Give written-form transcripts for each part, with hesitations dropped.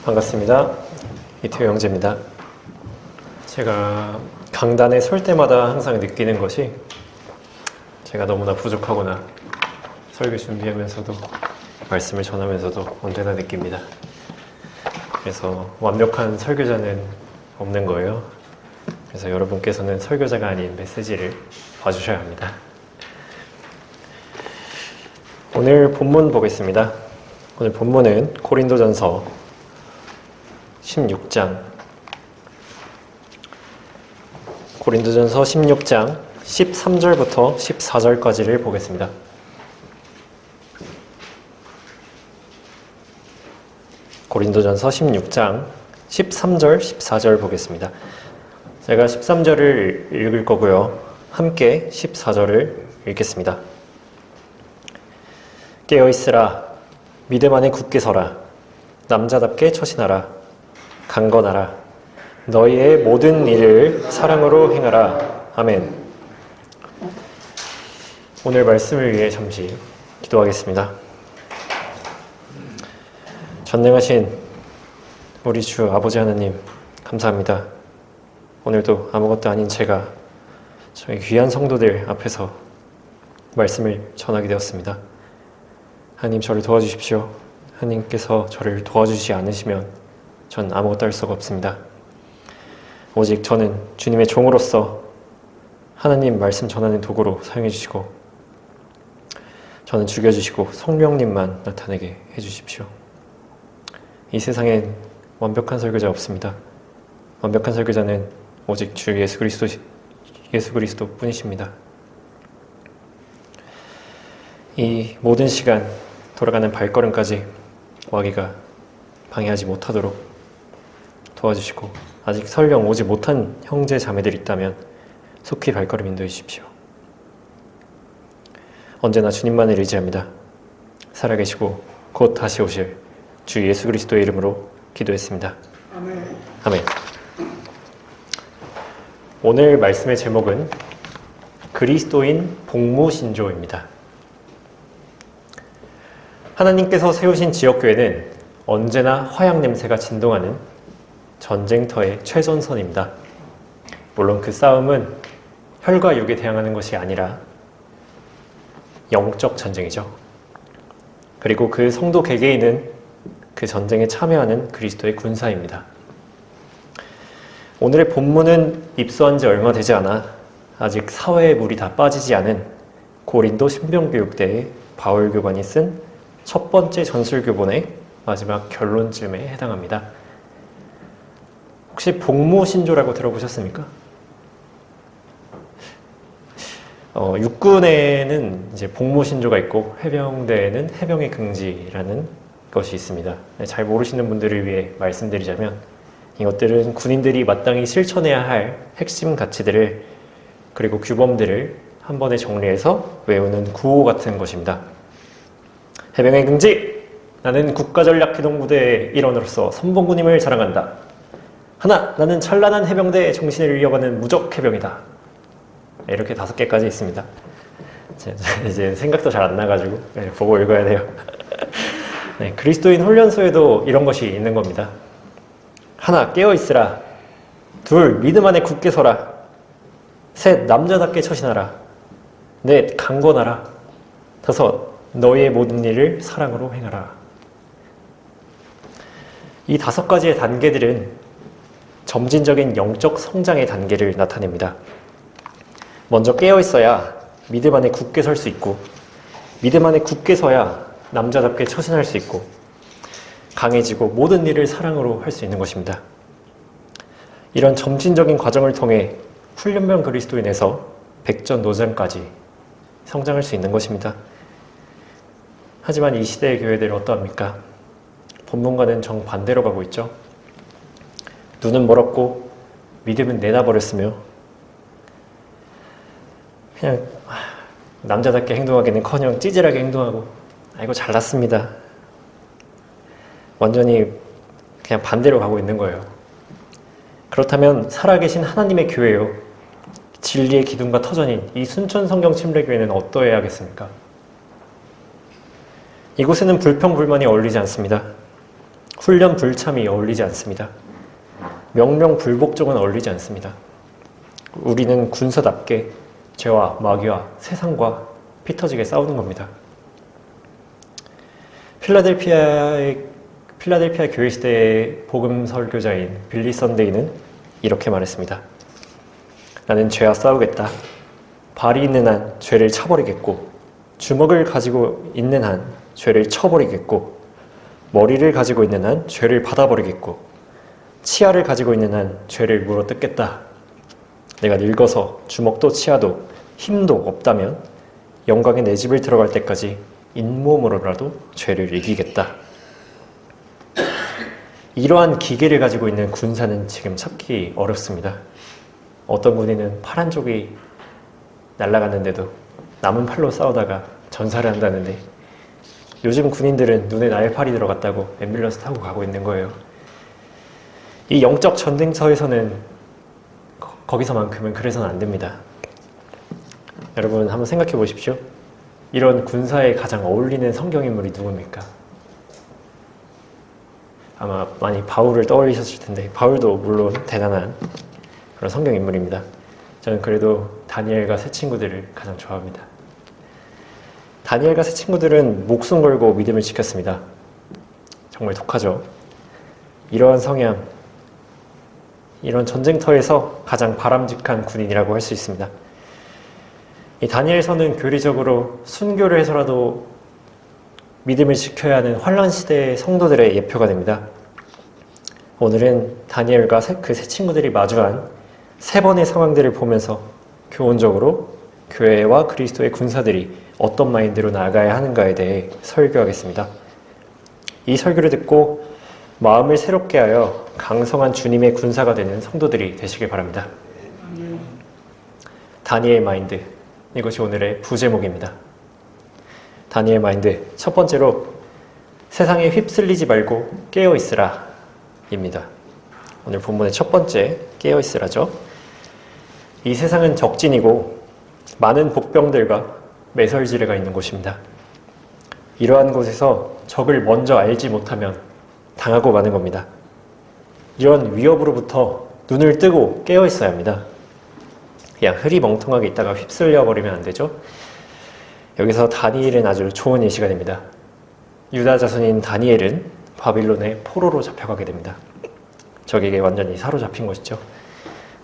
반갑습니다. 이태호 형제입니다. 제가 강단에 설 때마다 항상 느끼는 것이 제가 너무나 부족하구나. 설교 준비하면서도 말씀을 전하면서도 언제나 느낍니다. 그래서 완벽한 설교자는 없는 거예요. 그래서 여러분께서는 설교자가 아닌 메시지를 봐주셔야 합니다. 오늘 본문 보겠습니다. 오늘 본문은 고린도전서 16장 고린도전서 16장 13절부터 14절까지를 보겠습니다. 고린도전서 16장 13절, 14절 보겠습니다. 제가 13절을 읽을 거고요. 함께 14절을 읽겠습니다. 깨어있으라, 믿음 안에 굳게 서라, 남자답게 처신하라, 강건하라, 너희의 모든 일을 사랑으로 행하라. 아멘. 오늘 말씀을 위해 잠시 기도하겠습니다. 전능하신 우리 주 아버지 하나님, 감사합니다. 오늘도 아무것도 아닌 제가 저희 귀한 성도들 앞에서 말씀을 전하게 되었습니다. 하나님, 저를 도와주십시오. 하나님께서 저를 도와주시지 않으시면 전 아무것도 할 수가 없습니다. 오직 저는 주님의 종으로서 하나님 말씀 전하는 도구로 사용해 주시고, 저는 죽여주시고 성령님만 나타내게 해주십시오. 이 세상엔 완벽한 설교자 없습니다. 완벽한 설교자는 오직 주 예수 그리스도 뿐이십니다. 이 모든 시간 돌아가는 발걸음까지 마귀가 방해하지 못하도록 도와주시고, 아직 설령 오지 못한 형제 자매들이 있다면 속히 발걸음 인도해 주십시오. 언제나 주님만을 의지합니다. 살아계시고 곧 다시 오실 주 예수 그리스도의 이름으로 기도했습니다. 아멘. 아멘. 오늘 말씀의 제목은 그리스도인 복무신조입니다. 하나님께서 세우신 지역교회는 언제나 화약 냄새가 진동하는 전쟁터의 최전선입니다. 물론 그 싸움은 혈과 육에 대항하는 것이 아니라 영적 전쟁이죠. 그리고 그 성도 개개인은 그 전쟁에 참여하는 그리스도의 군사입니다. 오늘의 본문은 입수한 지 얼마 되지 않아 아직 사회의 물이 다 빠지지 않은 고린도 신병교육대의 바울 교관이 쓴 첫 번째 전술교본의 마지막 결론쯤에 해당합니다. 혹시 복무신조라고 들어보셨습니까? 육군에는 이제 복무신조가 있고 해병대에는 해병의 긍지라는 것이 있습니다. 잘 모르시는 분들을 위해 말씀드리자면, 이것들은 군인들이 마땅히 실천해야 할 핵심 가치들을, 그리고 규범들을 한 번에 정리해서 외우는 구호 같은 것입니다. 해병의 긍지! 나는 국가전략기동부대의 일원으로서 선봉군임을 자랑한다. 하나, 나는 찬란한 해병대의 정신을 이어가는 무적해병이다. 이렇게 5개까지 있습니다. 이제 생각도 잘 안 나가지고 보고 읽어야 돼요. 네, 그리스도인 훈련소에도 이런 것이 있는 겁니다. 하나, 깨어있으라. 둘, 믿음 안에 굳게 서라. 셋, 남자답게 처신하라. 넷, 강건하라. 다섯, 너희의 모든 일을 사랑으로 행하라. 이 5가지의 단계들은 점진적인 영적 성장의 단계를 나타냅니다. 먼저 깨어있어야 믿음 안에 굳게 설 수 있고, 믿음 안에 굳게 서야 남자답게 처신할 수 있고, 강해지고 모든 일을 사랑으로 할 수 있는 것입니다. 이런 점진적인 과정을 통해 훈련병 그리스도인에서 백전노장까지 성장할 수 있는 것입니다. 하지만 이 시대의 교회들은 어떠합니까? 본문과는 정반대로 가고 있죠. 눈은 멀었고 믿음은 내다버렸으며, 그냥 남자답게 행동하기는커녕 찌질하게 행동하고, 아이고 잘났습니다. 완전히 그냥 반대로 가고 있는 거예요. 그렇다면 살아계신 하나님의 교회요, 진리의 기둥과 터전인 이 순천성경 침례교회는 어떠해야겠습니까? 이곳에는 불평불만이 어울리지 않습니다. 훈련 불참이 어울리지 않습니다. 명령 불복종은 어울리지 않습니다. 우리는 군사답게 죄와 마귀와 세상과 피 터지게 싸우는 겁니다. 필라델피아 교회 시대의 복음 설교자인 빌리 선데이는 이렇게 말했습니다. 나는 죄와 싸우겠다. 발이 있는 한 죄를 쳐버리겠고, 주먹을 가지고 있는 한 죄를 쳐버리겠고, 머리를 가지고 있는 한 죄를 받아버리겠고, 치아를 가지고 있는 한 죄를 물어뜯겠다. 내가 늙어서 주먹도 치아도 힘도 없다면 영광의 내 집을 들어갈 때까지 잇몸으로라도 죄를 이기겠다. 이러한 기계를 가지고 있는 군사는 지금 찾기 어렵습니다. 어떤 군인은 팔 한쪽이 날아갔는데도 남은 팔로 싸우다가 전사를 한다는데, 요즘 군인들은 눈에 날팔이 들어갔다고 앰뷸런스 타고 가고 있는 거예요. 이 영적 전쟁터에서는 거기서만큼은 그래서는 안 됩니다. 여러분 한번 생각해 보십시오. 이런 군사에 가장 어울리는 성경인물이 누굽니까? 아마 많이 바울을 떠올리셨을 텐데, 바울도 물론 대단한 그런 성경인물입니다. 저는 그래도 다니엘과 세 친구들을 가장 좋아합니다. 다니엘과 세 친구들은 목숨 걸고 믿음을 지켰습니다. 정말 독하죠. 이러한 성향, 이런 전쟁터에서 가장 바람직한 군인이라고 할 수 있습니다. 이 다니엘서는 교리적으로 순교를 해서라도 믿음을 지켜야 하는 환란 시대의 성도들의 예표가 됩니다. 오늘은 다니엘과 그 세 친구들이 마주한 세 번의 상황들을 보면서 교훈적으로 교회와 그리스도의 군사들이 어떤 마인드로 나아가야 하는가에 대해 설교하겠습니다. 이 설교를 듣고 마음을 새롭게 하여 강성한 주님의 군사가 되는 성도들이 되시길 바랍니다. 다니엘 마인드, 이것이 오늘의 부제목입니다. 다니엘 마인드, 첫 번째로 세상에 휩쓸리지 말고 깨어있으라 입니다. 오늘 본문의 첫 번째 깨어있으라죠. 이 세상은 적진이고 많은 복병들과 매설지뢰가 있는 곳입니다. 이러한 곳에서 적을 먼저 알지 못하면 당하고 마는 겁니다. 이런 위협으로부터 눈을 뜨고 깨어있어야 합니다. 그냥 흐리멍텅하게 있다가 휩쓸려 버리면 안 되죠. 여기서 다니엘은 아주 좋은 예시가 됩니다. 유다 자손인 다니엘은 바빌론의 포로로 잡혀가게 됩니다. 적에게 완전히 사로잡힌 것이죠.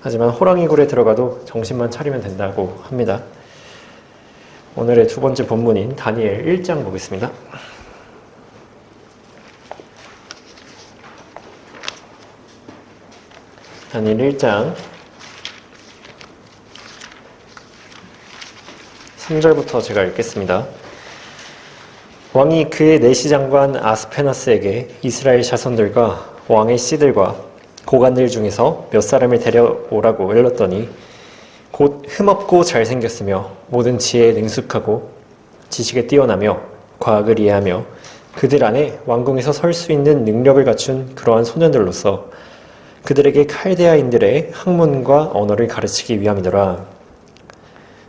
하지만 호랑이 굴에 들어가도 정신만 차리면 된다고 합니다. 오늘의 두 번째 본문인 다니엘 1장 보겠습니다. 다니엘 1장 3절부터 제가 읽겠습니다. 왕이 그의 내시장관 아스페나스에게 이스라엘 자손들과 왕의 씨들과 고관들 중에서 몇 사람을 데려오라고 일렀더니 곧 흠없고 잘생겼으며 모든 지혜에 능숙하고 지식에 뛰어나며 과학을 이해하며 그들 안에 왕궁에서 설 수 있는 능력을 갖춘 그러한 소년들로서 그들에게 칼데아인들의 학문과 언어를 가르치기 위함이더라.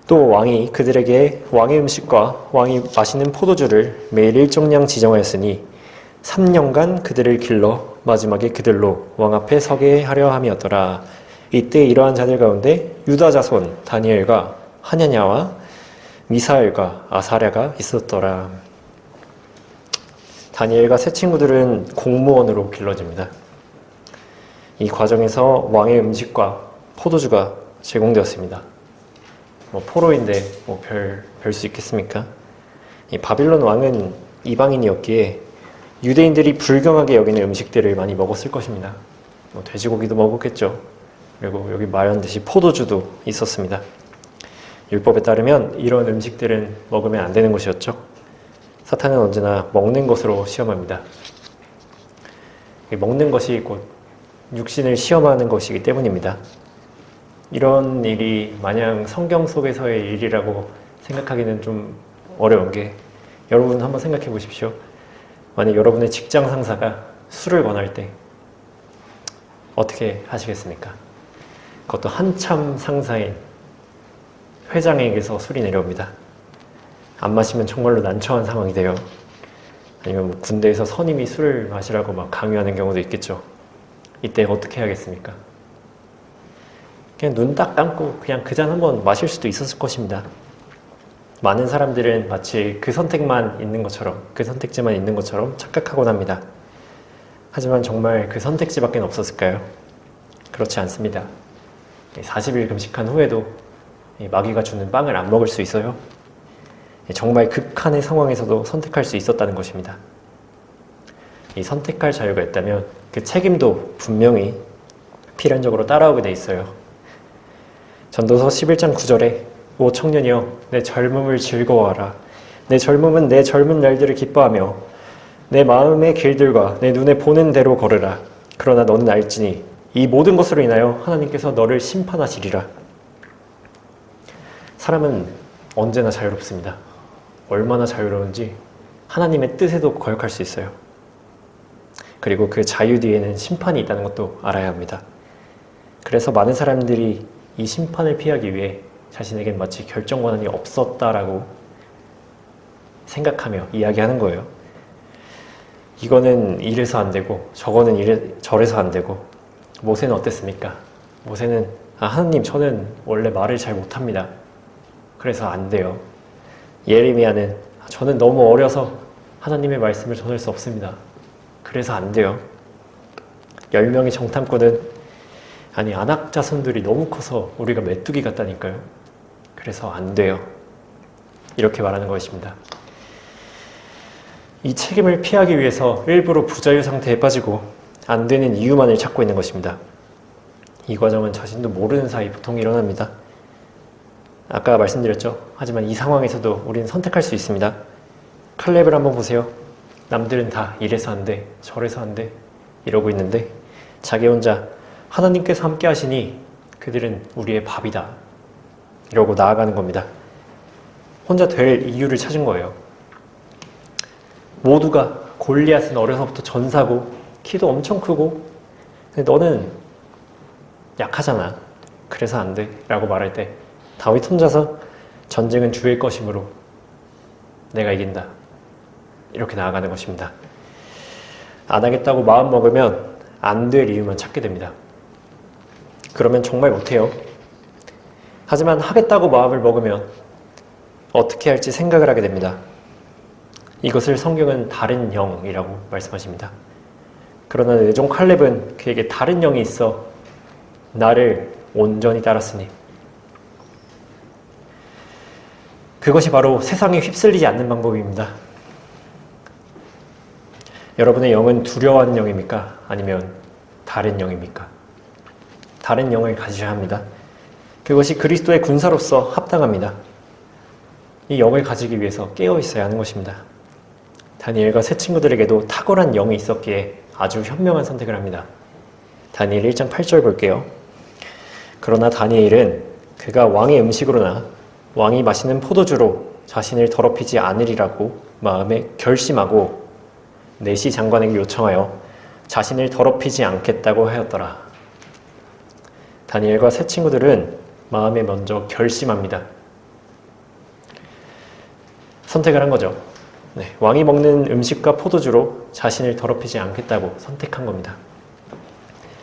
또 왕이 그들에게 왕의 음식과 왕이 마시는 포도주를 매일 일정량 지정하였으니 3년간 그들을 길러 마지막에 그들로 왕 앞에 서게 하려 함이었더라. 이때 이러한 자들 가운데 유다 자손 다니엘과 하냐냐와 미사엘과 아사랴가 있었더라. 다니엘과 세 친구들은 공무원으로 길러집니다. 이 과정에서 왕의 음식과 포도주가 제공되었습니다. 포로인데 별 수 있겠습니까? 이 바빌론 왕은 이방인이었기에 유대인들이 불경하게 여기는 음식들을 많이 먹었을 것입니다. 돼지고기도 먹었겠죠. 그리고 여기 말한 듯이 포도주도 있었습니다. 율법에 따르면 이런 음식들은 먹으면 안 되는 것이었죠. 사탄은 언제나 먹는 것으로 시험합니다. 먹는 것이 곧 육신을 시험하는 것이기 때문입니다. 이런 일이 마냥 성경 속에서의 일이라고 생각하기는 좀 어려운 게, 여러분 한번 생각해 보십시오. 만약 여러분의 직장 상사가 술을 권할 때 어떻게 하시겠습니까? 그것도 한참 상사인 회장에게서 술이 내려옵니다. 안 마시면 정말로 난처한 상황이 돼요. 아니면 뭐 군대에서 선임이 술을 마시라고 막 강요하는 경우도 있겠죠. 이때 어떻게 해야겠습니까? 그냥 눈 딱 감고 그냥 그 잔 한번 마실 수도 있었을 것입니다. 많은 사람들은 마치 그 선택만 있는 것처럼, 그 선택지만 있는 것처럼 착각하곤 합니다. 하지만 정말 그 선택지밖에 없었을까요? 그렇지 않습니다. 40일 금식한 후에도 마귀가 주는 빵을 안 먹을 수 있어요. 정말 극한의 상황에서도 선택할 수 있었다는 것입니다. 이 선택할 자유가 있다면 그 책임도 분명히 필연적으로 따라오게 돼 있어요. 전도서 11장 9절에 오 청년이여 내 젊음을 즐거워하라. 내 젊음은 내 젊은 날들을 기뻐하며 내 마음의 길들과 내 눈에 보는 대로 걸으라. 그러나 너는 알지니 이 모든 것으로 인하여 하나님께서 너를 심판하시리라. 사람은 언제나 자유롭습니다. 얼마나 자유로운지 하나님의 뜻에도 거역할 수 있어요. 그리고 그 자유 뒤에는 심판이 있다는 것도 알아야 합니다. 그래서 많은 사람들이 이 심판을 피하기 위해 자신에겐 마치 결정 권한이 없었다라고 생각하며 이야기하는 거예요. 이거는 이래서 안 되고 저거는 저래서 안 되고 모세는 어땠습니까? 모세는 하나님 저는 원래 말을 잘 못합니다. 그래서 안 돼요. 예레미야는 저는 너무 어려서 하나님의 말씀을 전할 수 없습니다. 그래서 안 돼요. 10명의 정탐꾼은 아니 아낙 자손들이 너무 커서 우리가 메뚜기 같다니까요. 그래서 안 돼요. 이렇게 말하는 것입니다. 이 책임을 피하기 위해서 일부러 부자유 상태에 빠지고 안 되는 이유만을 찾고 있는 것입니다. 이 과정은 자신도 모르는 사이 보통 일어납니다. 아까 말씀드렸죠. 하지만 이 상황에서도 우리는 선택할 수 있습니다. 칼렙을 한번 보세요. 남들은 다 이래서 안 돼, 저래서 안 돼 이러고 있는데 자기 혼자 하나님께서 함께 하시니 그들은 우리의 밥이다 이러고 나아가는 겁니다. 혼자 될 이유를 찾은 거예요. 모두가 골리앗은 어려서부터 전사고 키도 엄청 크고 근데 너는 약하잖아. 그래서 안 돼 라고 말할 때 다윗 혼자서 전쟁은 주의 것이므로 내가 이긴다. 이렇게 나아가는 것입니다. 안 하겠다고 마음 먹으면 안 될 이유만 찾게 됩니다. 그러면 정말 못해요. 하지만 하겠다고 마음을 먹으면 어떻게 할지 생각을 하게 됩니다. 이것을 성경은 다른 영이라고 말씀하십니다. 그러나 내종 칼렙은 그에게 다른 영이 있어 나를 온전히 따랐으니 그것이 바로 세상에 휩쓸리지 않는 방법입니다. 여러분의 영은 두려워하는 영입니까? 아니면 다른 영입니까? 다른 영을 가지셔야 합니다. 그것이 그리스도의 군사로서 합당합니다. 이 영을 가지기 위해서 깨어 있어야 하는 것입니다. 다니엘과 세 친구들에게도 탁월한 영이 있었기에 아주 현명한 선택을 합니다. 다니엘 1장 8절 볼게요. 그러나 다니엘은 그가 왕의 음식으로나 왕이 마시는 포도주로 자신을 더럽히지 않으리라고 마음에 결심하고 내시 장관에게 요청하여 자신을 더럽히지 않겠다고 하였더라. 다니엘과 세 친구들은 마음에 먼저 결심합니다. 선택을 한 거죠. 네, 왕이 먹는 음식과 포도주로 자신을 더럽히지 않겠다고 선택한 겁니다.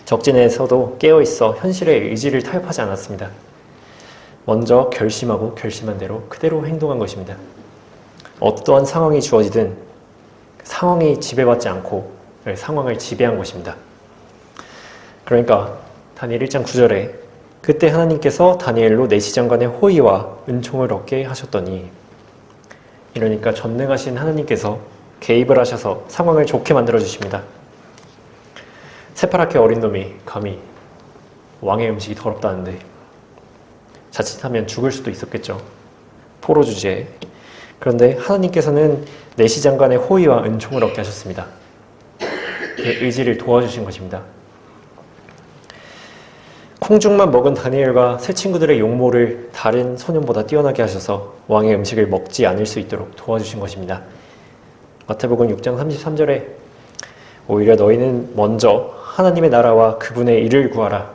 적진에서도 깨어있어 현실의 의지를 타협하지 않았습니다. 먼저 결심하고 결심한 대로 그대로 행동한 것입니다. 어떠한 상황이 주어지든 상황이 지배받지 않고 상황을 지배한 것입니다. 그러니까 다니엘 1장 9절에 그때 하나님께서 다니엘로 내시장관의 호의와 은총을 얻게 하셨더니 이러니까 전능하신 하나님께서 개입을 하셔서 상황을 좋게 만들어 주십니다. 새파랗게 어린 놈이 감히 왕의 음식이 더럽다는데 자칫하면 죽을 수도 있었겠죠. 포로 주제에. 그런데 하나님께서는 내시장관의 호의와 은총을 얻게 하셨습니다. 그의 의지를 도와주신 것입니다. 콩죽만 먹은 다니엘과 세 친구들의 용모를 다른 소년보다 뛰어나게 하셔서 왕의 음식을 먹지 않을 수 있도록 도와주신 것입니다. 마태복음 6장 33절에 오히려 너희는 먼저 하나님의 나라와 그분의 일을 구하라.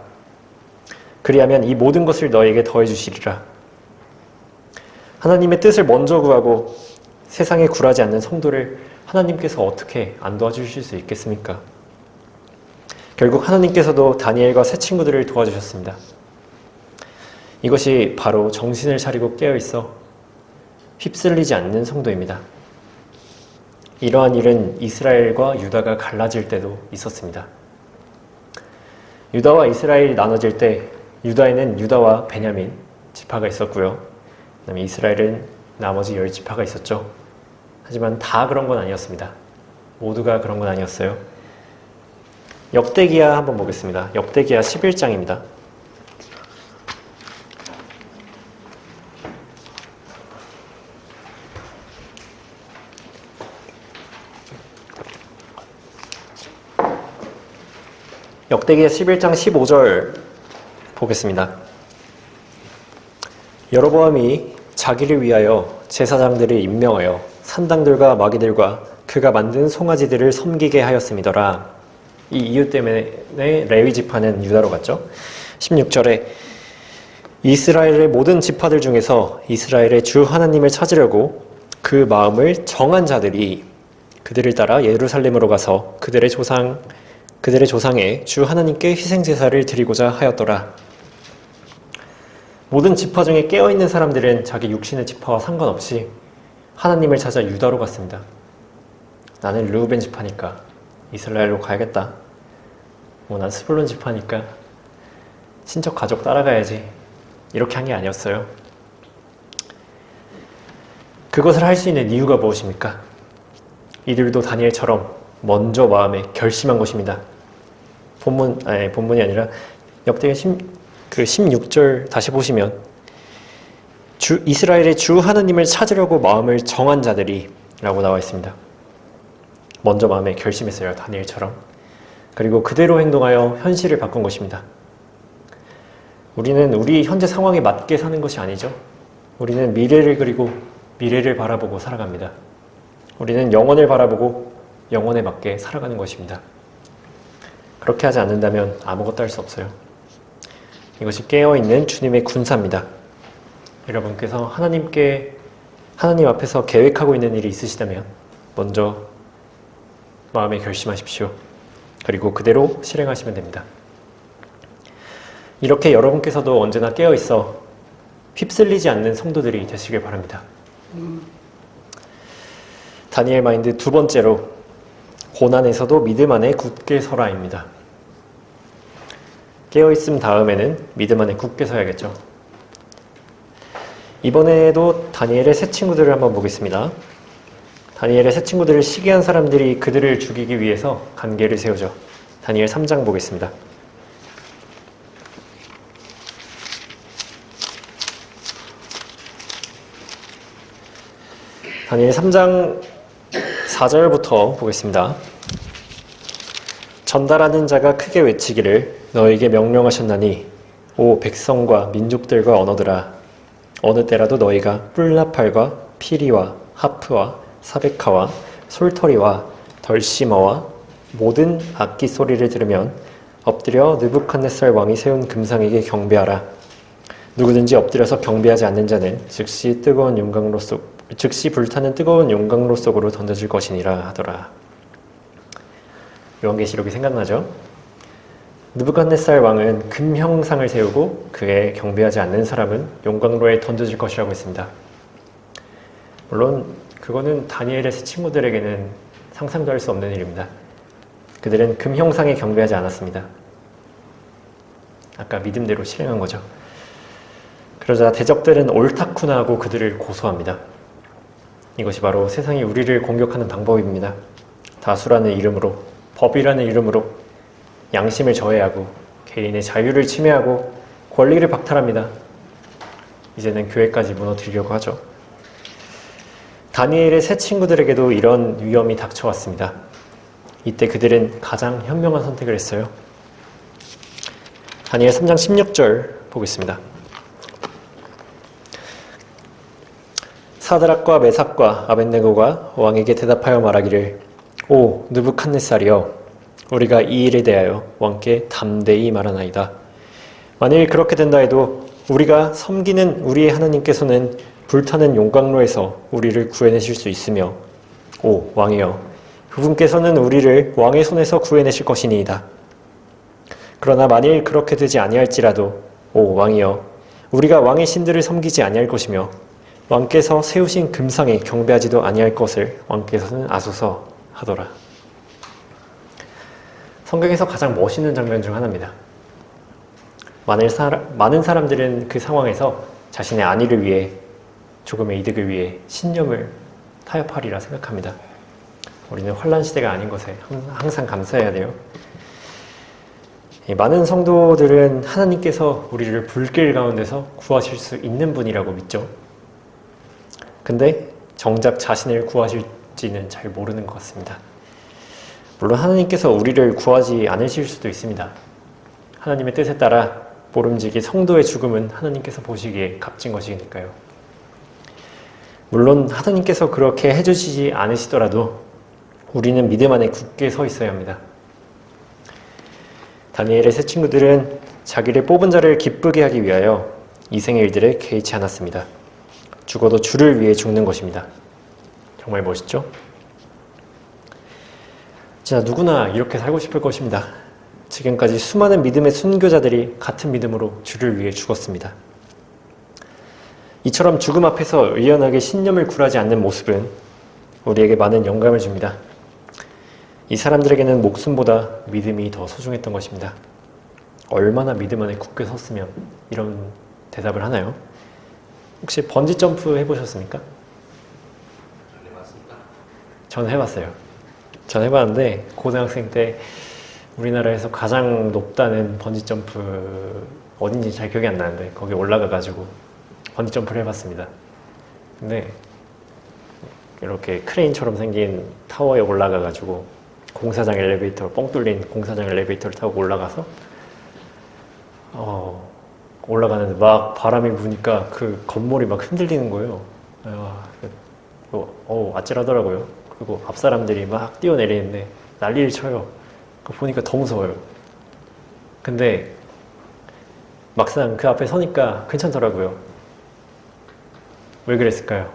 그리하면 이 모든 것을 너에게 더해 주시리라. 하나님의 뜻을 먼저 구하고 세상에 굴하지 않는 성도를 하나님께서 어떻게 안 도와주실 수 있겠습니까? 결국 하나님께서도 다니엘과 새 친구들을 도와주셨습니다. 이것이 바로 정신을 차리고 깨어있어 휩쓸리지 않는 성도입니다. 이러한 일은 이스라엘과 유다가 갈라질 때도 있었습니다. 유다와 이스라엘이 나눠질 때 유다에는 유다와 베냐민 지파가 있었고요. 그다음에 이스라엘은 나머지 10지파가 있었죠. 하지만 다 그런 건 아니었습니다. 모두가 그런 건 아니었어요. 역대기야 한번 보겠습니다. 역대기야 11장입니다. 역대기야 11장 15절 보겠습니다. 여로보암이 자기를 위하여 제사장들을 임명하여 산당들과 마귀들과 그가 만든 송아지들을 섬기게 하였음이더라. 이 이유 때문에 레위 지파는 유다로 갔죠. 16절에 이스라엘의 모든 지파들 중에서 이스라엘의 주 하나님을 찾으려고 그 마음을 정한 자들이 그들을 따라 예루살렘으로 가서 그들의 조상의 주 하나님께 희생제사를 드리고자 하였더라. 모든 지파 중에 깨어있는 사람들은 자기 육신의 지파와 상관없이 하나님을 찾아 유다로 갔습니다. 나는 르우벤 지파니까 이스라엘로 가야겠다. 난 스불론 지파니까 친척 가족 따라가야지. 이렇게 한 게 아니었어요. 그것을 할 수 있는 이유가 무엇입니까? 이들도 다니엘처럼 먼저 마음에 결심한 것입니다. 본문이 아니라 역대기 16절 다시 보시면 이스라엘의 주 하나님을 찾으려고 마음을 정한 자들이 라고 나와 있습니다. 먼저 마음에 결심했어요. 다니엘처럼. 그리고 그대로 행동하여 현실을 바꾼 것입니다. 우리는 우리 현재 상황에 맞게 사는 것이 아니죠. 우리는 미래를 그리고 미래를 바라보고 살아갑니다. 우리는 영혼을 바라보고 영혼에 맞게 살아가는 것입니다. 그렇게 하지 않는다면 아무것도 할 수 없어요. 이것이 깨어있는 주님의 군사입니다. 여러분께서 하나님 앞에서 계획하고 있는 일이 있으시다면 먼저 마음에 결심하십시오. 그리고 그대로 실행하시면 됩니다. 이렇게 여러분께서도 언제나 깨어있어 휩쓸리지 않는 성도들이 되시길 바랍니다. 다니엘 마인드 두 번째로 고난에서도 믿음 안에 굳게 서라입니다. 깨어있음 다음에는 믿음 안에 굳게 서야겠죠. 이번에도 다니엘의 새 친구들을 한번 보겠습니다. 다니엘의 새 친구들을 시기한 사람들이 그들을 죽이기 위해서 관계를 세우죠. 다니엘 3장 보겠습니다. 다니엘 3장 4절부터 보겠습니다. 전달하는 자가 크게 외치기를 너에게 명령하셨나니 오 백성과 민족들과 언어들아 어느 때라도 너희가 뿔나팔과 피리와 하프와 사베카와 솔터리와 덜시머와 모든 악기 소리를 들으면 엎드려 느부갓네살 왕이 세운 금상에게 경배하라. 누구든지 엎드려서 경배하지 않는 자는 즉시 불타는 뜨거운 용광로 속으로 던져질 것이니라 하더라. 요한계시록이 생각나죠? 느부갓네살 왕은 금 형상을 세우고 그에 경배하지 않는 사람은 용광로에 던져질 것이라고 했습니다. 물론 그거는 다니엘의 새 친구들에게는 상상도 할 수 없는 일입니다. 그들은 금 형상에 경배하지 않았습니다. 아까 믿음대로 실행한 거죠. 그러자 대적들은 옳다쿠나 하고 그들을 고소합니다. 이것이 바로 세상이 우리를 공격하는 방법입니다. 다수라는 이름으로, 법이라는 이름으로 양심을 저해하고 개인의 자유를 침해하고 권리를 박탈합니다. 이제는 교회까지 무너뜨리려고 하죠. 다니엘의 새 친구들에게도 이런 위험이 닥쳐왔습니다. 이때 그들은 가장 현명한 선택을 했어요. 다니엘 3장 16절 보겠습니다. 사드락과 메삭과 아벳네고가 왕에게 대답하여 말하기를 오 느부갓네살이여 우리가 이 일에 대하여 왕께 담대히 말하나이다. 만일 그렇게 된다 해도 우리가 섬기는 우리의 하나님께서는 불타는 용광로에서 우리를 구해내실 수 있으며 오 왕이여, 그분께서는 우리를 왕의 손에서 구해내실 것이니이다. 그러나 만일 그렇게 되지 아니할지라도 오 왕이여, 우리가 왕의 신들을 섬기지 아니할 것이며 왕께서 세우신 금상에 경배하지도 아니할 것을 왕께서는 아소서 하더라. 성경에서 가장 멋있는 장면 중 하나입니다. 많은 사람들은 그 상황에서 자신의 안위를 위해, 조금의 이득을 위해 신념을 타협하리라 생각합니다. 우리는 환란 시대가 아닌 것에 항상 감사해야 돼요. 많은 성도들은 하나님께서 우리를 불길 가운데서 구하실 수 있는 분이라고 믿죠. 근데 정작 자신을 구하실지는 잘 모르는 것 같습니다. 물론 하나님께서 우리를 구하지 않으실 수도 있습니다. 하나님의 뜻에 따라 모름지기 성도의 죽음은 하나님께서 보시기에 값진 것이니까요. 물론 하나님께서 그렇게 해주시지 않으시더라도 우리는 믿음 안에 굳게 서 있어야 합니다. 다니엘의 세 친구들은 자기를 뽑은 자를 기쁘게 하기 위하여 이생의 일들에 개의치 않았습니다. 죽어도 주를 위해 죽는 것입니다. 정말 멋있죠? 진짜 누구나 이렇게 살고 싶을 것입니다. 지금까지 수많은 믿음의 순교자들이 같은 믿음으로 주를 위해 죽었습니다. 이처럼 죽음 앞에서 의연하게 신념을 굴하지 않는 모습은 우리에게 많은 영감을 줍니다. 이 사람들에게는 목숨보다 믿음이 더 소중했던 것입니다. 얼마나 믿음 안에 굳게 섰으면 이런 대답을 하나요? 혹시 번지점프 해보셨습니까? 전 해봤어요. 전 해봤는데 고등학생 때 우리나라에서 가장 높다는 번지점프 어딘지 잘 기억이 안 나는데 거기 올라가가지고 번지점프를 해봤습니다. 근데 이렇게 크레인처럼 생긴 타워에 올라가가지고 공사장 엘리베이터, 뻥 뚫린 공사장 엘리베이터를 타고 올라가서 올라가는데 막 바람이 부니까 그 건물이 막 흔들리는 거예요. 아찔하더라고요. 그리고 앞 사람들이 막 뛰어내리는데 난리를 쳐요. 그거 보니까 더 무서워요. 근데 막상 그 앞에 서니까 괜찮더라고요. 왜 그랬을까요?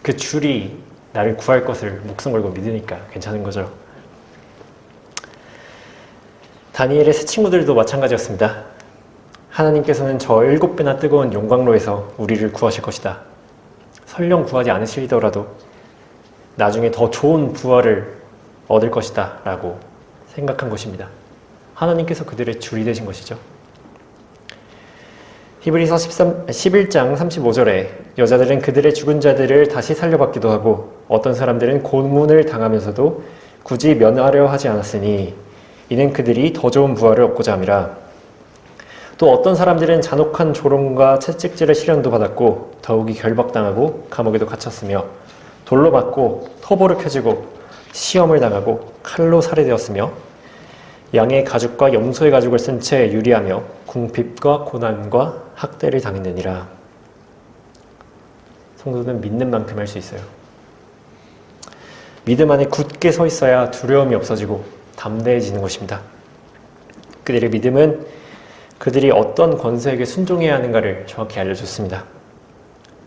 그 줄이 나를 구할 것을 목숨 걸고 믿으니까 괜찮은 거죠. 다니엘의 세 친구들도 마찬가지였습니다. 하나님께서는 저 7배나 뜨거운 용광로에서 우리를 구하실 것이다. 설령 구하지 않으시더라도 나중에 더 좋은 부활을 얻을 것이다 라고 생각한 것입니다. 하나님께서 그들의 줄이 되신 것이죠. 히브리서 11장 35절에 여자들은 그들의 죽은 자들을 다시 살려받기도 하고 어떤 사람들은 고문을 당하면서도 굳이 면하려 하지 않았으니 이는 그들이 더 좋은 부활을 얻고자 함이라. 또 어떤 사람들은 잔혹한 조롱과 채찍질의 시련도 받았고 더욱이 결박당하고 감옥에도 갇혔으며 돌로 맞고 토보를 펴지고 시험을 당하고 칼로 살해되었으며 양의 가죽과 염소의 가죽을 쓴 채 유리하며 궁핍과 고난과 학대를 당했느니라. 성도는 믿는 만큼 할 수 있어요. 믿음 안에 굳게 서 있어야 두려움이 없어지고 담대해지는 것입니다. 그들의 믿음은 그들이 어떤 권세에게 순종해야 하는가를 정확히 알려줬습니다.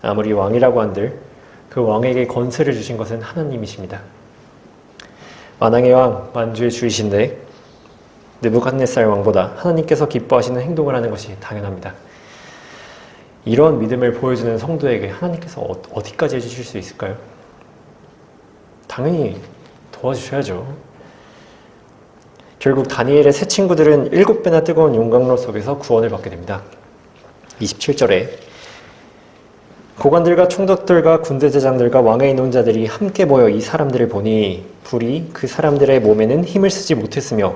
아무리 왕이라고 한들 그 왕에게 권세를 주신 것은 하나님이십니다. 만왕의 왕, 만주의 주이신데 느부갓네살 왕보다 하나님께서 기뻐하시는 행동을 하는 것이 당연합니다. 이런 믿음을 보여주는 성도에게 하나님께서 어디까지 해주실 수 있을까요? 당연히 도와주셔야죠. 결국 다니엘의 세 친구들은 7배나 뜨거운 용광로 속에서 구원을 받게 됩니다. 27절에 고관들과 총독들과 군대대장들과 왕의 인원자들이 함께 모여 이 사람들을 보니 불이 그 사람들의 몸에는 힘을 쓰지 못했으며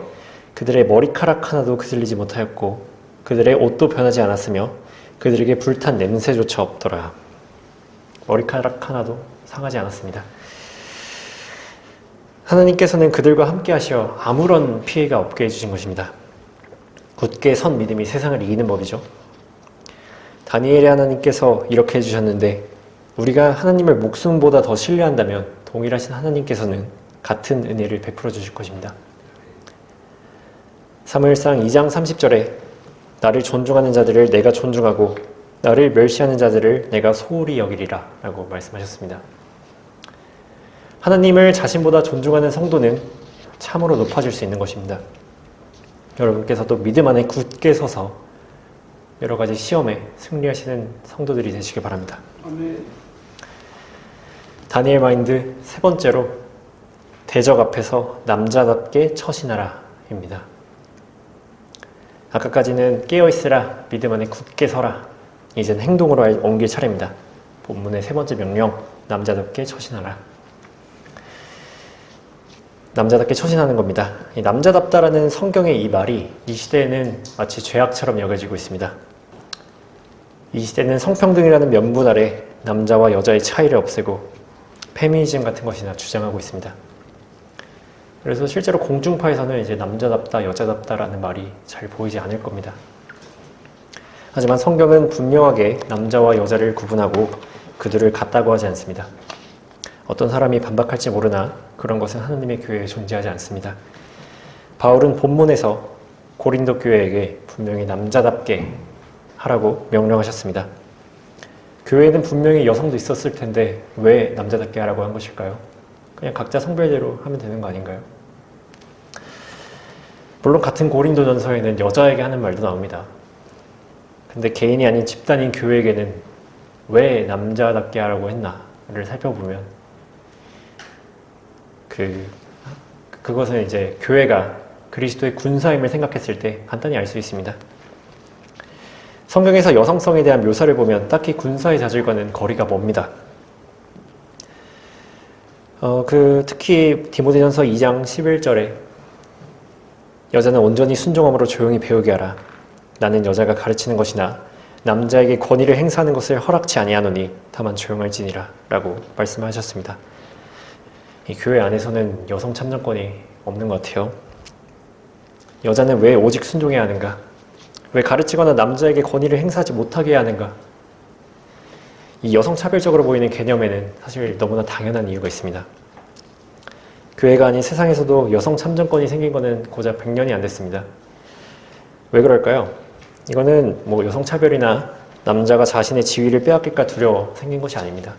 그들의 머리카락 하나도 그슬리지 못하였고 그들의 옷도 변하지 않았으며 그들에게 불탄 냄새조차 없더라. 머리카락 하나도 상하지 않았습니다. 하나님께서는 그들과 함께 하시어 아무런 피해가 없게 해주신 것입니다. 굳게 선 믿음이 세상을 이기는 법이죠. 다니엘의 하나님께서 이렇게 해주셨는데 우리가 하나님을 목숨보다 더 신뢰한다면 동일하신 하나님께서는 같은 은혜를 베풀어 주실 것입니다. 사무엘상 2장 30절에 나를 존중하는 자들을 내가 존중하고 나를 멸시하는 자들을 내가 소홀히 여기리라 라고 말씀하셨습니다. 하나님을 자신보다 존중하는 성도는 참으로 높아질 수 있는 것입니다. 여러분께서도 믿음 안에 굳게 서서 여러 가지 시험에 승리하시는 성도들이 되시길 바랍니다. 아멘. 다니엘 마인드 세 번째로 대적 앞에서 남자답게 처신하라 입니다. 아까까지는 깨어있으라, 믿음 안에 굳게 서라. 이젠 행동으로 옮길 차례입니다. 본문의 세 번째 명령, 남자답게 처신하라. 남자답게 처신하는 겁니다. 이 남자답다라는 성경의 이 말이 이 시대에는 마치 죄악처럼 여겨지고 있습니다. 이 시대는 성평등이라는 명분 아래 남자와 여자의 차이를 없애고 페미니즘 같은 것이나 주장하고 있습니다. 그래서 실제로 공중파에서는 이제 남자답다, 여자답다라는 말이 잘 보이지 않을 겁니다. 하지만 성경은 분명하게 남자와 여자를 구분하고 그들을 같다고 하지 않습니다. 어떤 사람이 반박할지 모르나 그런 것은 하나님의 교회에 존재하지 않습니다. 바울은 본문에서 고린도 교회에게 분명히 남자답게 하라고 명령하셨습니다. 교회에는 분명히 여성도 있었을 텐데 왜 남자답게 하라고 한 것일까요? 그냥 각자 성별대로 하면 되는 거 아닌가요? 물론 같은 고린도전서에는 여자에게 하는 말도 나옵니다. 근데 개인이 아닌 집단인 교회에게는 왜 남자답게 하라고 했나를 살펴보면 그것은 이제 교회가 그리스도의 군사임을 생각했을 때 간단히 알 수 있습니다. 성경에서 여성성에 대한 묘사를 보면 딱히 군사의 자질과는 거리가 멉니다. 특히 디모데전서 2장 11절에 여자는 온전히 순종함으로 조용히 배우게 하라. 나는 여자가 가르치는 것이나 남자에게 권위를 행사하는 것을 허락치 아니하노니 다만 조용할지니라 라고 말씀하셨습니다. 이 교회 안에서는 여성 참정권이 없는 것 같아요. 여자는 왜 오직 순종해야 하는가? 왜 가르치거나 남자에게 권위를 행사하지 못하게 해야 하는가? 이 여성 차별적으로 보이는 개념에는 사실 너무나 당연한 이유가 있습니다. 교회가 아닌 세상에서도 여성 참정권이 생긴 것은 고작 100년이 안 됐습니다. 왜 그럴까요? 이거는 여성 차별이나 남자가 자신의 지위를 빼앗길까 두려워 생긴 것이 아닙니다.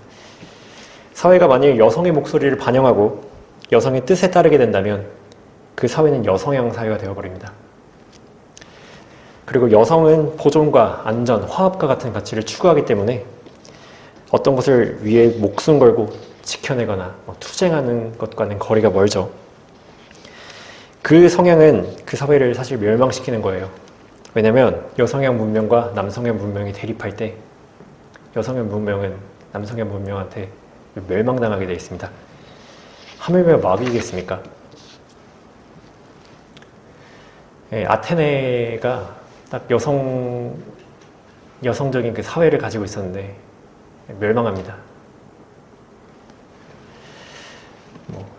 사회가 만일 여성의 목소리를 반영하고 여성의 뜻에 따르게 된다면 그 사회는 여성향 사회가 되어버립니다. 그리고 여성은 보존과 안전, 화합과 같은 가치를 추구하기 때문에 어떤 것을 위해 목숨 걸고 지켜내거나 투쟁하는 것과는 거리가 멀죠. 그 성향은 그 사회를 사실 멸망시키는 거예요. 왜냐하면 여성향 문명과 남성향 문명이 대립할 때 여성향 문명은 남성향 문명한테 멸망당하게 되어 있습니다. 하물며 마귀이겠습니까? 아테네가 딱 여성적인 그 사회를 가지고 있었는데 멸망합니다.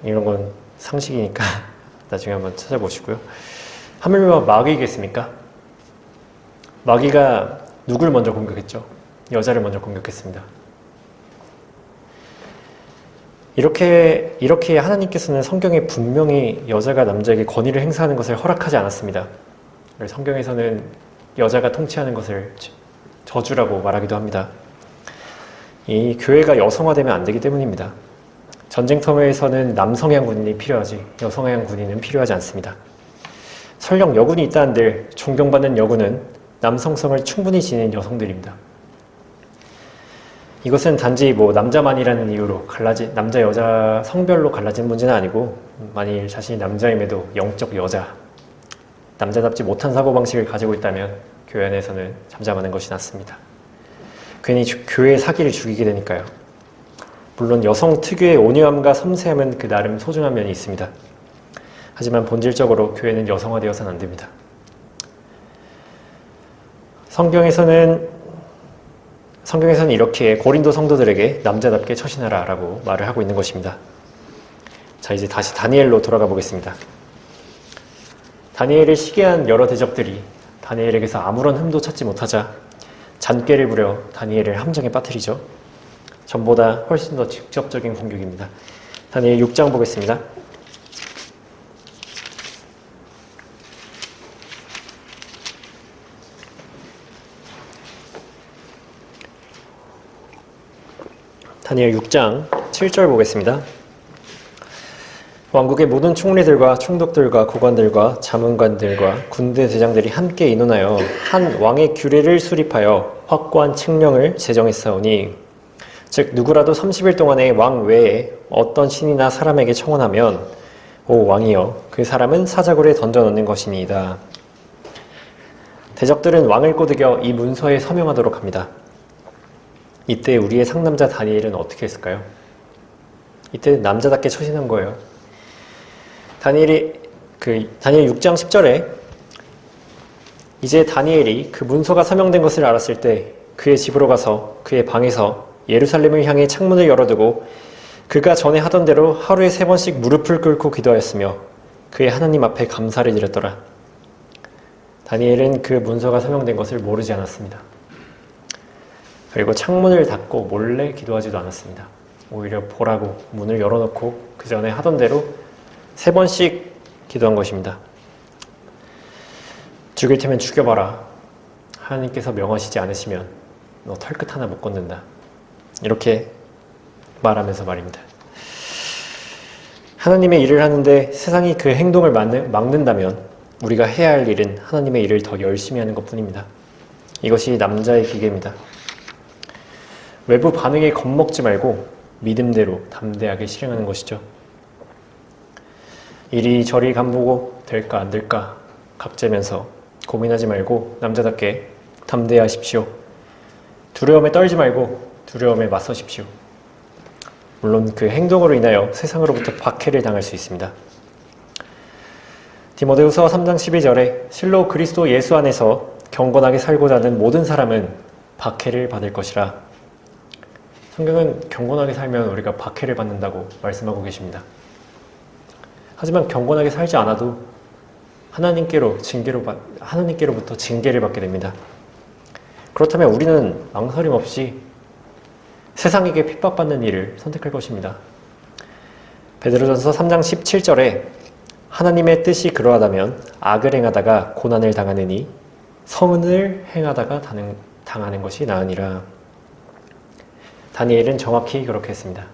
이런 건 상식이니까 나중에 한번 찾아보시고요. 하물며 마귀이겠습니까? 마귀가 누굴 먼저 공격했죠? 여자를 먼저 공격했습니다. 이렇게 하나님께서는 성경에 분명히 여자가 남자에게 권위를 행사하는 것을 허락하지 않았습니다. 성경에서는 여자가 통치하는 것을 저주라고 말하기도 합니다. 이 교회가 여성화되면 안 되기 때문입니다. 전쟁터에서는 남성향 군인이 필요하지 여성향 군인은 필요하지 않습니다. 설령 여군이 있다는데 존경받는 여군은 남성성을 충분히 지닌 여성들입니다. 이것은 단지 남자만이라는 이유로 남자 여자 성별로 갈라진 문제는 아니고 만일 자신이 남자임에도 영적 여자, 남자답지 못한 사고방식을 가지고 있다면 교회 안에서는 잠잠하는 것이 낫습니다. 괜히 교회의 사기를 죽이게 되니까요. 물론 여성 특유의 온유함과 섬세함은 그 나름 소중한 면이 있습니다. 하지만 본질적으로 교회는 여성화되어서는 안 됩니다. 성경에서는 이렇게 고린도 성도들에게 남자답게 처신하라 라고 말을 하고 있는 것입니다. 자, 이제 다시 다니엘로 돌아가 보겠습니다. 다니엘을 시기한 여러 대적들이 다니엘에게서 아무런 흠도 찾지 못하자 잔꾀를 부려 다니엘을 함정에 빠뜨리죠. 전보다 훨씬 더 직접적인 공격입니다. 다니엘 6장 보겠습니다. 다니엘 6장 7절 보겠습니다. 왕국의 모든 총리들과 총독들과 고관들과 자문관들과 군대 대장들이 함께 의논하여 한 왕의 규례를 수립하여 확고한 칙령을 제정했사오니 즉 누구라도 30일 동안에 왕 외에 어떤 신이나 사람에게 청혼하면 오 왕이여 그 사람은 사자굴에 던져넣는 것이니이다. 대적들은 왕을 꼬드겨 이 문서에 서명하도록 합니다. 이때 우리의 상남자 다니엘은 어떻게 했을까요? 이때 남자답게 처신한 거예요. 다니엘 6장 10절에 이제 다니엘이 그 문서가 서명된 것을 알았을 때 그의 집으로 가서 그의 방에서 예루살렘을 향해 창문을 열어두고 그가 전에 하던 대로 하루에 3번씩 무릎을 꿇고 기도하였으며 그의 하나님 앞에 감사를 드렸더라. 다니엘은 그 문서가 서명된 것을 모르지 않았습니다. 그리고 창문을 닫고 몰래 기도하지도 않았습니다. 오히려 보라고 문을 열어놓고 그 전에 하던 대로 3번씩 기도한 것입니다. 죽일 테면 죽여봐라. 하나님께서 명하시지 않으시면 너 털끝 하나 못 건든다. 이렇게 말하면서 말입니다. 하나님의 일을 하는데 세상이 그 행동을 막는다면 우리가 해야 할 일은 하나님의 일을 더 열심히 하는 것뿐입니다. 이것이 남자의 기계입니다. 외부 반응에 겁먹지 말고 믿음대로 담대하게 실행하는 것이죠. 이리저리 간보고 될까 안 될까 각재면서 고민하지 말고 남자답게 담대하십시오. 두려움에 떨지 말고 두려움에 맞서십시오. 물론 그 행동으로 인하여 세상으로부터 박해를 당할 수 있습니다. 디모데후서 3장 12절에 실로 그리스도 예수 안에서 경건하게 살고자 하는 모든 사람은 박해를 받을 것이라. 성경은 경건하게 살면 우리가 박해를 받는다고 말씀하고 계십니다. 하지만 경건하게 살지 않아도 하나님께로부터 징계를 받게 됩니다. 그렇다면 우리는 망설임 없이 세상에게 핍박받는 일을 선택할 것입니다. 베드로전서 3장 17절에 하나님의 뜻이 그러하다면 악을 행하다가 고난을 당하느니 성은을 행하다가 당하는 것이 나으니라. 다니엘은 정확히 그렇게 했습니다.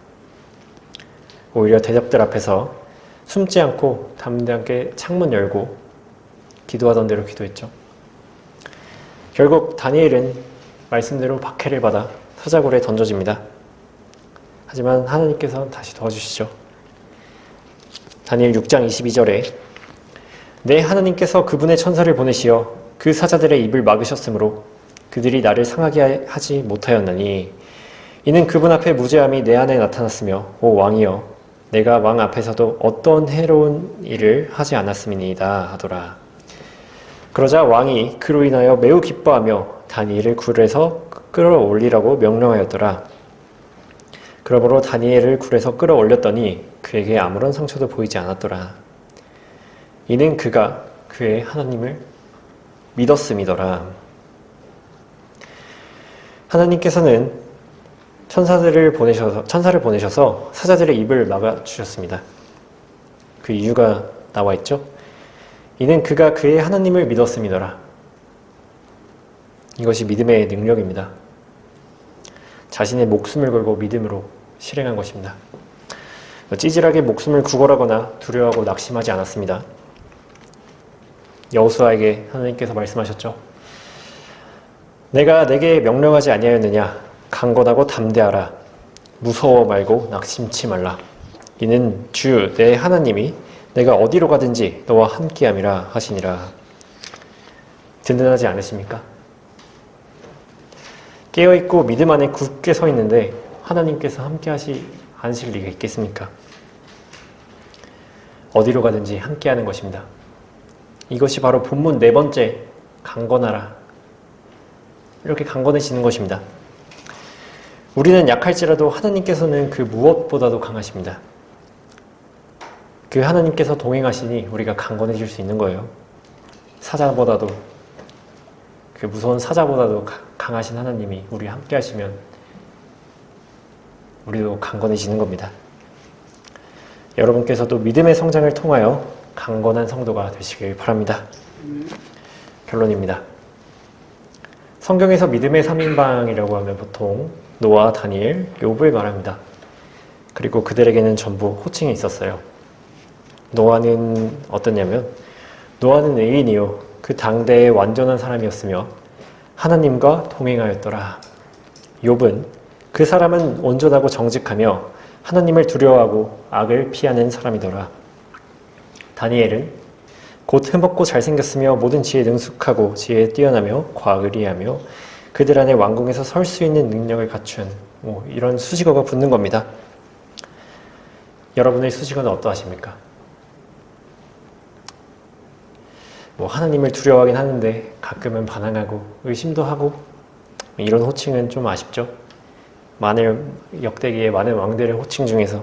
오히려 대적들 앞에서 숨지 않고 담대하게 창문 열고 기도하던 대로 기도했죠. 결국 다니엘은 말씀대로 박해를 받아 사자굴에 던져집니다. 하지만 하나님께서는 다시 도와주시죠. 다니엘 6장 22절에 내 하나님께서 그분의 천사를 보내시어 그 사자들의 입을 막으셨으므로 그들이 나를 상하게 하지 못하였나니 이는 그분 앞에 무죄함이 내 안에 나타났으며 오 왕이여 내가 왕 앞에서도 어떤 해로운 일을 하지 않았음이니이다 하더라. 그러자 왕이 그로 인하여 매우 기뻐하며 다니엘을 굴에서 끌어올리라고 명령하였더라. 그러므로 다니엘을 굴에서 끌어올렸더니 그에게 아무런 상처도 보이지 않았더라. 이는 그가 그의 하나님을 믿었음이더라. 하나님께서는 천사를 보내셔서 사자들의 입을 막아주셨습니다. 그 이유가 나와 있죠. 이는 그가 그의 하나님을 믿었음이더라. 이것이 믿음의 능력입니다. 자신의 목숨을 걸고 믿음으로 실행한 것입니다. 찌질하게 목숨을 구걸하거나 두려워하고 낙심하지 않았습니다. 여호수아에게 하나님께서 말씀하셨죠. 내가 내게 명령하지 아니하였느냐? 강건하고 담대하라. 무서워 말고 낙심치 말라. 이는 주 내 하나님이 내가 어디로 가든지 너와 함께함이라 하시니라. 든든하지 않으십니까? 깨어있고 믿음 안에 굳게 서 있는데 하나님께서 함께 하실 리가 있겠습니까? 어디로 가든지 함께하는 것입니다. 이것이 바로 본문 4번째 강건하라. 이렇게 강건해지는 것입니다. 우리는 약할지라도 하나님께서는 그 무엇보다도 강하십니다. 그 하나님께서 동행하시니 우리가 강건해질 수 있는 거예요. 사자보다도 그 무서운 사자보다도 강하신 하나님이 우리와 함께 하시면 우리도 강건해지는 겁니다. 여러분께서도 믿음의 성장을 통하여 강건한 성도가 되시길 바랍니다. 결론입니다. 성경에서 믿음의 3인방이라고 하면 보통 노아, 다니엘, 욥을 말합니다. 그리고 그들에게는 전부 호칭이 있었어요. 노아는 어떠냐면 노아는 의인이요 그 당대의 완전한 사람이었으며 하나님과 동행하였더라. 욥은 그 사람은 온전하고 정직하며 하나님을 두려워하고 악을 피하는 사람이더라. 다니엘은 곧 흠없고 잘생겼으며 모든 지혜에 능숙하고 지혜에 뛰어나며 과학을 이해하며 그들 안에 왕궁에서 설 수 있는 능력을 갖춘 이런 수식어가 붙는 겁니다. 여러분의 수식어는 어떠하십니까? 하나님을 두려워하긴 하는데 가끔은 반항하고 의심도 하고 이런 호칭은 좀 아쉽죠. 역대기의 많은 왕들의 호칭 중에서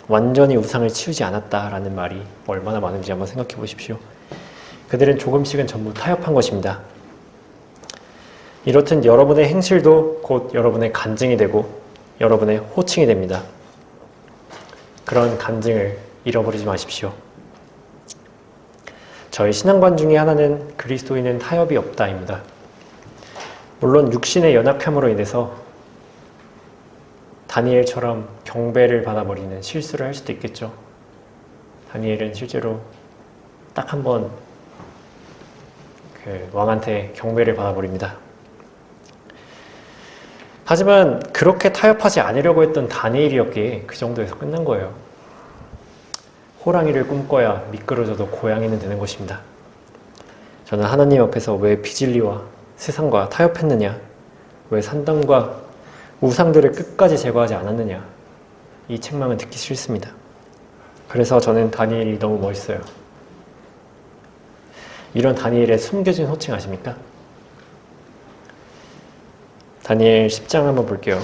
완전히 우상을 치우지 않았다라는 말이 얼마나 많은지 한번 생각해 보십시오. 그들은 조금씩은 전부 타협한 것입니다. 이렇듯 여러분의 행실도 곧 여러분의 간증이 되고 여러분의 호칭이 됩니다. 그런 간증을 잃어버리지 마십시오. 저희 신앙관 중에 하나는 그리스도인은 타협이 없다입니다. 물론 육신의 연약함으로 인해서 다니엘처럼 경배를 받아버리는 실수를 할 수도 있겠죠. 다니엘은 실제로 딱 한 번 왕한테 경배를 받아버립니다. 하지만 그렇게 타협하지 않으려고 했던 다니엘이었기에 그 정도에서 끝난 거예요. 호랑이를 꿈꿔야 미끄러져도 고양이는 되는 것입니다. 저는 하나님 앞에서 왜 비진리와 세상과 타협했느냐, 왜 산당과 우상들을 끝까지 제거하지 않았느냐, 이 책망은 듣기 싫습니다. 그래서 저는 다니엘이 너무 멋있어요. 이런 다니엘의 숨겨진 호칭 아십니까? 다니엘 10장 한번 볼게요.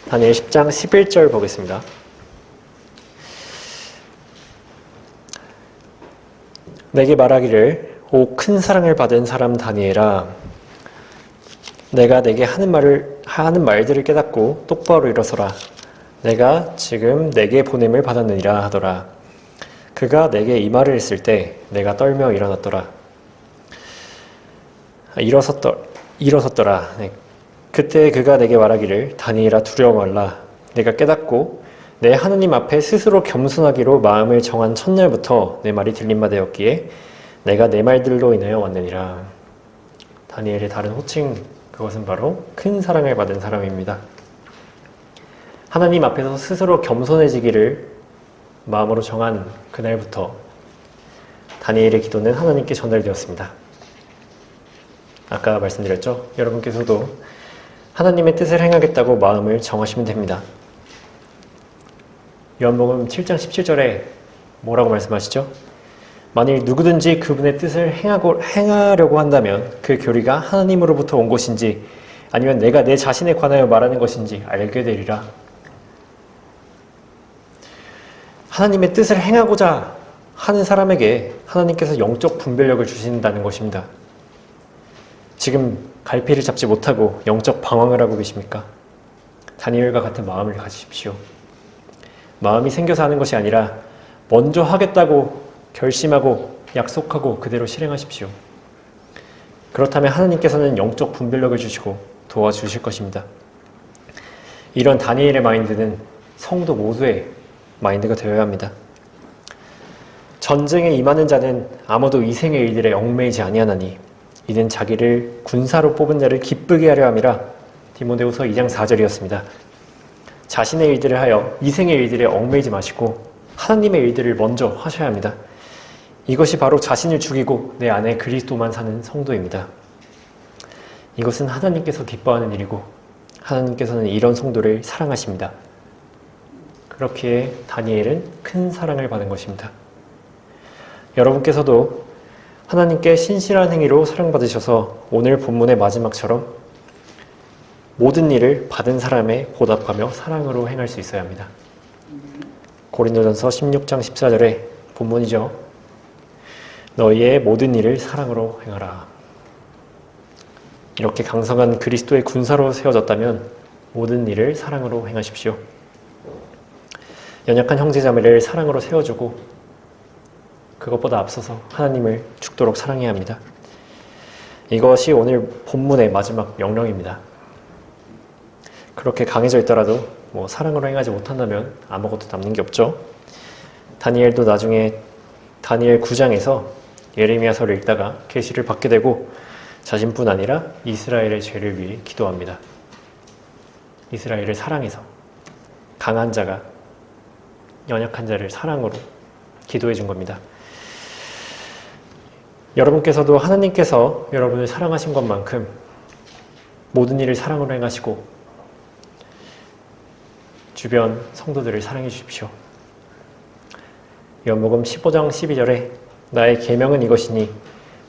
다니엘 10장 11절 보겠습니다. 내게 말하기를 오 큰 사랑을 받은 사람 다니엘아, 내가 내게 하는 말들을 깨닫고 똑바로 일어서라. 내가 지금 내게 보냄을 받았느니라 하더라. 그가 내게 이 말을 했을 때 내가 떨며 일어났더라. 일어섰더라. 네. 그때 그가 내게 말하기를 다니엘아 두려워 말라. 내가 깨닫고 내 하느님 앞에 스스로 겸손하기로 마음을 정한 첫날부터 내 말이 들린 바 되었기에 내가 내 말들로 인하여 왔느니라. 다니엘의 다른 호칭, 그것은 바로 큰 사랑을 받은 사람입니다. 하나님 앞에서 스스로 겸손해지기를 마음으로 정한 그날부터 다니엘의 기도는 하나님께 전달되었습니다. 아까 말씀드렸죠? 여러분께서도 하나님의 뜻을 행하겠다고 마음을 정하시면 됩니다. 요한복음 7장 17절에 뭐라고 말씀하시죠? 만일 누구든지 그분의 뜻을 행하려고 한다면 그 교리가 하나님으로부터 온 것인지 아니면 내가 내 자신에 관하여 말하는 것인지 알게 되리라. 하나님의 뜻을 행하고자 하는 사람에게 하나님께서 영적 분별력을 주신다는 것입니다. 지금 갈피를 잡지 못하고 영적 방황을 하고 계십니까? 다니엘과 같은 마음을 가지십시오. 마음이 생겨서 하는 것이 아니라 먼저 하겠다고 결심하고 약속하고 그대로 실행하십시오. 그렇다면 하나님께서는 영적 분별력을 주시고 도와주실 것입니다. 이런 다니엘의 마인드는 성도 모두의 마인드가 되어야 합니다. 전쟁에 임하는 자는 아무도 이생의 일들에 얽매이지 아니하나니 이는 자기를 군사로 뽑은 자를 기쁘게 하려 함이라. 디모데후서 2장 4절이었습니다. 자신의 일들을 하여 이생의 일들에 얽매이지 마시고 하나님의 일들을 먼저 하셔야 합니다. 이것이 바로 자신을 죽이고 내 안에 그리스도만 사는 성도입니다. 이것은 하나님께서 기뻐하는 일이고 하나님께서는 이런 성도를 사랑하십니다. 그렇기에 다니엘은 큰 사랑을 받은 것입니다. 여러분께서도 하나님께 신실한 행위로 사랑받으셔서 오늘 본문의 마지막처럼 모든 일을 받은 사람에 보답하며 사랑으로 행할 수 있어야 합니다. 고린도전서 16장 14절에 본문이죠. 너희의 모든 일을 사랑으로 행하라. 이렇게 강성한 그리스도의 군사로 세워졌다면 모든 일을 사랑으로 행하십시오. 연약한 형제자매를 사랑으로 세워주고 그것보다 앞서서 하나님을 죽도록 사랑해야 합니다. 이것이 오늘 본문의 마지막 명령입니다. 그렇게 강해져 있더라도 사랑으로 행하지 못한다면 아무것도 남는 게 없죠. 다니엘도 나중에 다니엘 9장에서 예레미야서를 읽다가 계시를 받게 되고 자신뿐 아니라 이스라엘의 죄를 위해 기도합니다. 이스라엘을 사랑해서 강한 자가 연약한 자를 사랑으로 기도해 준 겁니다. 여러분께서도 하나님께서 여러분을 사랑하신 것만큼 모든 일을 사랑으로 행하시고 주변 성도들을 사랑해 주십시오. 요한복음 15장 12절에 나의 계명은 이것이니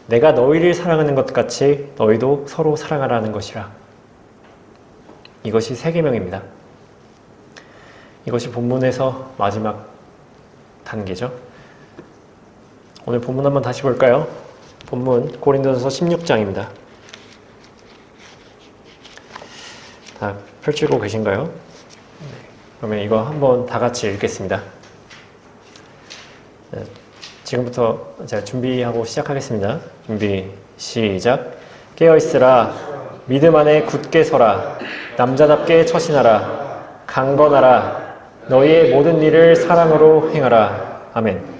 내가 너희를 사랑하는 것 같이 너희도 서로 사랑하라는 것이라. 이것이 새 계명입니다. 이것이 본문에서 마지막 단계죠. 오늘 본문 한번 다시 볼까요? 본문 고린도전서 16장입니다. 다 펼치고 계신가요? 그러면 이거 한번 다 같이 읽겠습니다. 지금부터 제가 준비하고 시작하겠습니다. 준비, 시작. 깨어있으라. 믿음 안에 굳게 서라. 남자답게 처신하라. 강건하라. 너희의 모든 일을 사랑으로 행하라. 아멘.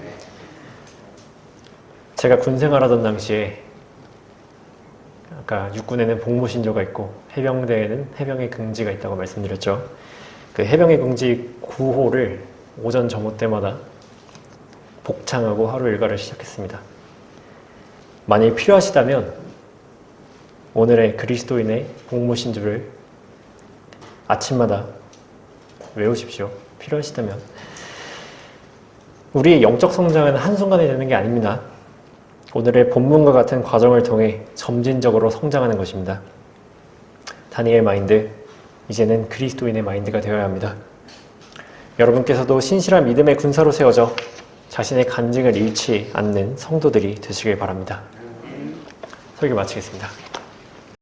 제가 군생활하던 당시에 아까 육군에는 복무신조가 있고 해병대에는 해병의 긍지가 있다고 말씀드렸죠. 그 해병의 긍지 9호를 오전 점호 때마다 복창하고 하루 일과를 시작했습니다. 만일 필요하시다면 오늘의 그리스도인의 복무신조를 아침마다 외우십시오. 필요하시다면. 우리의 영적 성장은 한순간에 되는 게 아닙니다. 오늘의 본문과 같은 과정을 통해 점진적으로 성장하는 것입니다. 다니엘 마인드, 이제는 그리스도인의 마인드가 되어야 합니다. 여러분께서도 신실한 믿음의 군사로 세워져 자신의 간증을 잃지 않는 성도들이 되시길 바랍니다. 설교 마치겠습니다.